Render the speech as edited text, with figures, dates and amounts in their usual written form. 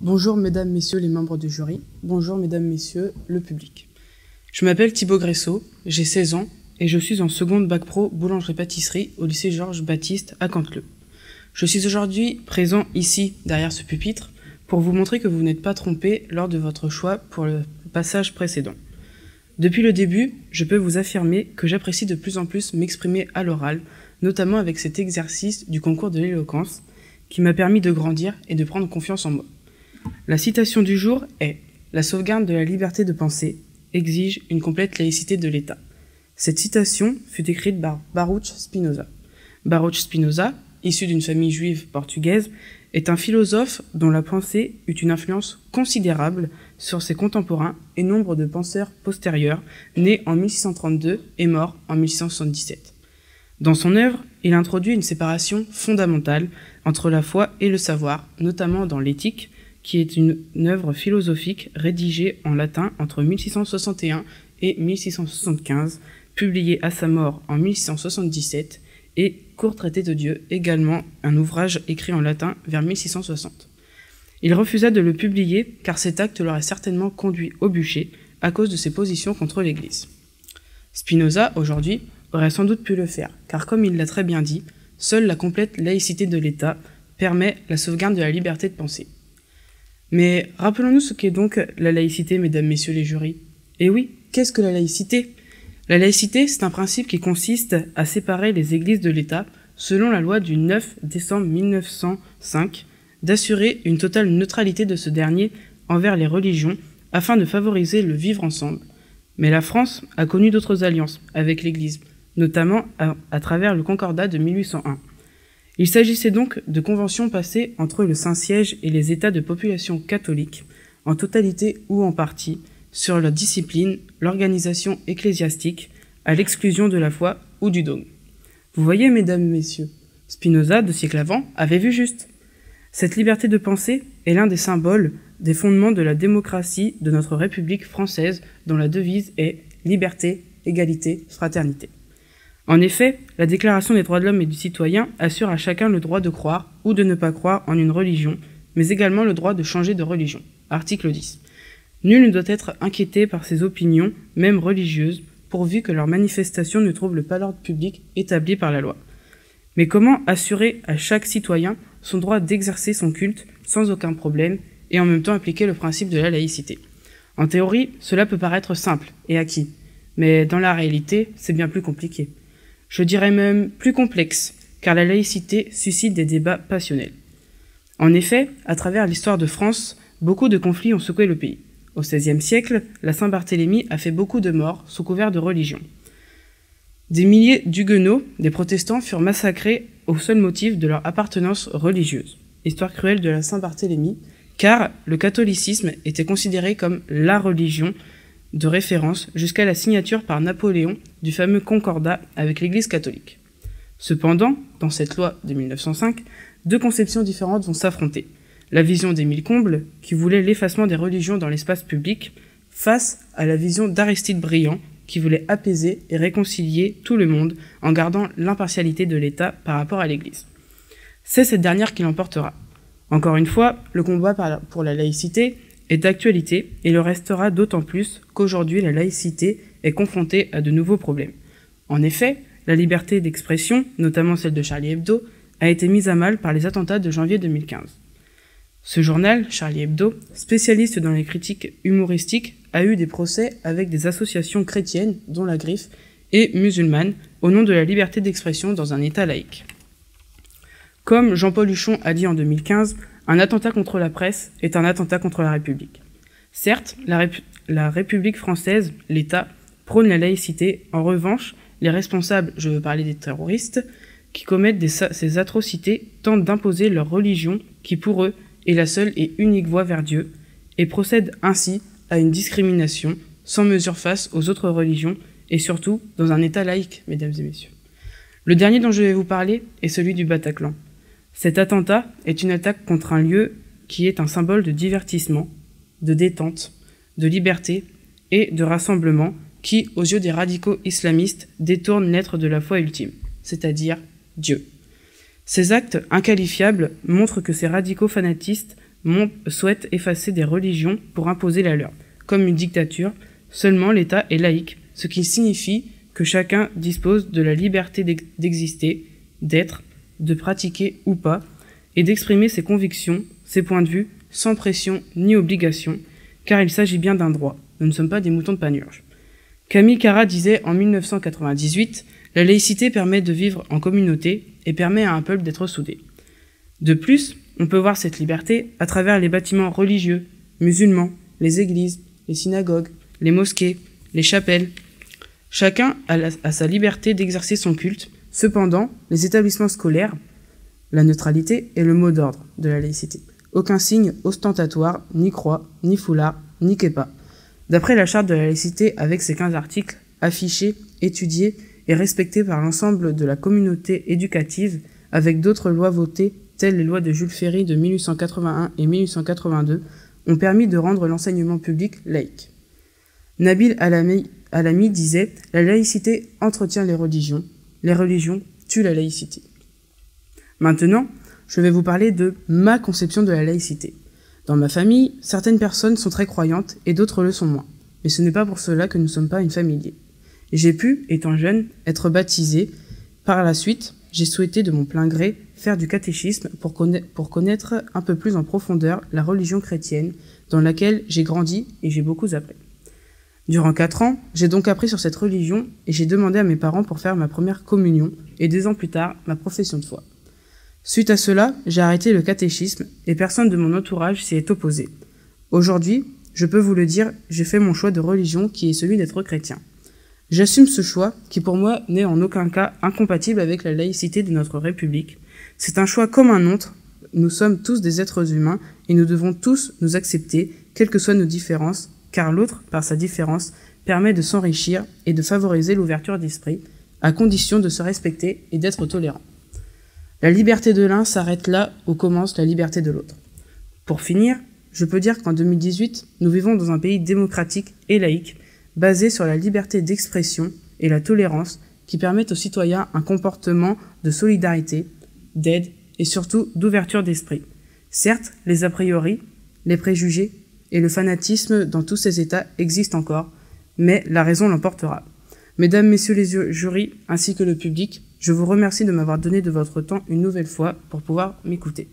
Bonjour mesdames, messieurs les membres du jury, bonjour mesdames, messieurs le public. Je m'appelle Thibaut Gressot, j'ai 16 ans et je suis en seconde bac pro boulangerie-pâtisserie au lycée Georges Baptiste à Canteleu. Je suis aujourd'hui présent ici, derrière ce pupitre, pour vous montrer que vous n'êtes pas trompés lors de votre choix pour le passage précédent. Depuis le début, je peux vous affirmer que j'apprécie de plus en plus m'exprimer à l'oral, notamment avec cet exercice du concours de l'éloquence, qui m'a permis de grandir et de prendre confiance en moi. La citation du jour est « La sauvegarde de la liberté de penser exige une complète laïcité de l'État ». Cette citation fut écrite par Baruch Spinoza. Baruch Spinoza, issu d'une famille juive portugaise, est un philosophe dont la pensée eut une influence considérable sur ses contemporains et nombre de penseurs postérieurs, nés en 1632 et morts en 1677. Dans son œuvre, il introduit une séparation fondamentale entre la foi et le savoir, notamment dans l'Éthique, qui est une œuvre philosophique rédigée en latin entre 1661 et 1675, publiée à sa mort en 1677, et Court traité de Dieu, également un ouvrage écrit en latin vers 1660. Il refusa de le publier car cet acte l'aurait certainement conduit au bûcher à cause de ses positions contre l'Église. Spinoza, aujourd'hui, aurait sans doute pu le faire, car comme il l'a très bien dit, seule la complète laïcité de l'État permet la sauvegarde de la liberté de penser. Mais rappelons-nous ce qu'est donc la laïcité, mesdames, messieurs les jurys. Et oui, qu'est-ce que la laïcité ? La laïcité, c'est un principe qui consiste à séparer les églises de l'État, selon la loi du 9 décembre 1905, d'assurer une totale neutralité de ce dernier envers les religions afin de favoriser le vivre ensemble. Mais la France a connu d'autres alliances avec l'Église, notamment à travers le Concordat de 1801. Il s'agissait donc de conventions passées entre le Saint-Siège et les États de population catholique, en totalité ou en partie, sur la discipline, l'organisation ecclésiastique, à l'exclusion de la foi ou du dogme. Vous voyez, mesdames, messieurs, Spinoza, 2 siècles avant, avait vu juste. Cette liberté de pensée est l'un des symboles, des fondements de la démocratie de notre République française, dont la devise est « Liberté, égalité, fraternité ». En effet, la Déclaration des droits de l'homme et du citoyen assure à chacun le droit de croire ou de ne pas croire en une religion, mais également le droit de changer de religion. Article 10. Nul ne doit être inquiété par ses opinions, même religieuses, pourvu que leurs manifestations ne troublent pas l'ordre public établi par la loi. Mais comment assurer à chaque citoyen son droit d'exercer son culte sans aucun problème et en même temps appliquer le principe de la laïcité ? En théorie, cela peut paraître simple et acquis, mais dans la réalité, c'est bien plus compliqué. Je dirais même plus complexe, car la laïcité suscite des débats passionnels. En effet, à travers l'histoire de France, beaucoup de conflits ont secoué le pays. Au XVIe siècle, la Saint-Barthélemy a fait beaucoup de morts sous couvert de religion. Des milliers d'huguenots, des protestants, furent massacrés au seul motif de leur appartenance religieuse. Histoire cruelle de la Saint-Barthélemy, car le catholicisme était considéré comme la religion de référence jusqu'à la signature par Napoléon du fameux Concordat avec l'Église catholique. Cependant, dans cette loi de 1905, 2 conceptions différentes vont s'affronter. La vision d'Émile Combes, qui voulait l'effacement des religions dans l'espace public, face à la vision d'Aristide Briand, qui voulait apaiser et réconcilier tout le monde en gardant l'impartialité de l'État par rapport à l'Église. C'est cette dernière qui l'emportera. Encore une fois, le combat pour la laïcité est d'actualité et le restera d'autant plus qu'aujourd'hui la laïcité est confrontée à de nouveaux problèmes. En effet, la liberté d'expression, notamment celle de Charlie Hebdo, a été mise à mal par les attentats de janvier 2015. Ce journal, Charlie Hebdo, spécialiste dans les critiques humoristiques, a eu des procès avec des associations chrétiennes, dont la Griffe, et musulmanes, au nom de la liberté d'expression dans un État laïque. Comme Jean-Paul Huchon a dit en 2015, un attentat contre la presse est un attentat contre la République. Certes, la République française, l'État, prône la laïcité. En revanche, les responsables, je veux parler des terroristes, qui commettent ces atrocités, tentent d'imposer leur religion, qui pour eux est la seule et unique voie vers Dieu, et procèdent ainsi à une discrimination sans mesure face aux autres religions, et surtout dans un État laïque, mesdames et messieurs. Le dernier dont je vais vous parler est celui du Bataclan. Cet attentat est une attaque contre un lieu qui est un symbole de divertissement, de détente, de liberté et de rassemblement qui, aux yeux des radicaux islamistes, détourne l'être de la foi ultime, c'est-à-dire Dieu. Ces actes inqualifiables montrent que ces radicaux fanatistes souhaite effacer des religions pour imposer la leur. Comme une dictature, seulement l'État est laïque, ce qui signifie que chacun dispose de la liberté d'exister, d'être, de pratiquer ou pas, et d'exprimer ses convictions, ses points de vue, sans pression ni obligation, car il s'agit bien d'un droit. Nous ne sommes pas des moutons de Panurge. Camille Carra disait en 1998 « La laïcité permet de vivre en communauté et permet à un peuple d'être soudé ». De plus, on peut voir cette liberté à travers les bâtiments religieux, musulmans, les églises, les synagogues, les mosquées, les chapelles. Chacun a sa liberté d'exercer son culte. Cependant, les établissements scolaires, la neutralité est le mot d'ordre de la laïcité. Aucun signe ostentatoire, ni croix, ni foulard, ni keppa. D'après la charte de la laïcité avec ses 15 articles, affichés, étudiés et respectés par l'ensemble de la communauté éducative, avec d'autres lois votées, telles les lois de Jules Ferry de 1881 et 1882, ont permis de rendre l'enseignement public laïque. Nabil Alami disait « La laïcité entretient les religions tuent la laïcité ». Maintenant, je vais vous parler de ma conception de la laïcité. Dans ma famille, certaines personnes sont très croyantes et d'autres le sont moins. Mais ce n'est pas pour cela que nous ne sommes pas une famille liée. J'ai pu, étant jeune, être baptisé. Par la suite, j'ai souhaité de mon plein gré faire du catéchisme pour connaître un peu plus en profondeur la religion chrétienne dans laquelle j'ai grandi et j'ai beaucoup appris. Durant 4 ans, j'ai donc appris sur cette religion et j'ai demandé à mes parents pour faire ma première communion et 2 ans plus tard, ma profession de foi. Suite à cela, j'ai arrêté le catéchisme et personne de mon entourage s'y est opposé. Aujourd'hui, je peux vous le dire, j'ai fait mon choix de religion qui est celui d'être chrétien. J'assume ce choix qui pour moi n'est en aucun cas incompatible avec la laïcité de notre République. C'est un choix comme un autre, nous sommes tous des êtres humains et nous devons tous nous accepter, quelles que soient nos différences, car l'autre, par sa différence, permet de s'enrichir et de favoriser l'ouverture d'esprit, à condition de se respecter et d'être tolérant. La liberté de l'un s'arrête là où commence la liberté de l'autre. Pour finir, je peux dire qu'en 2018, nous vivons dans un pays démocratique et laïque, basé sur la liberté d'expression et la tolérance qui permettent aux citoyens un comportement de solidarité, d'aide et surtout d'ouverture d'esprit. Certes, les a priori, les préjugés et le fanatisme dans tous ces états existent encore, mais la raison l'emportera. Mesdames, messieurs les jurys, ainsi que le public, je vous remercie de m'avoir donné de votre temps une nouvelle fois pour pouvoir m'écouter.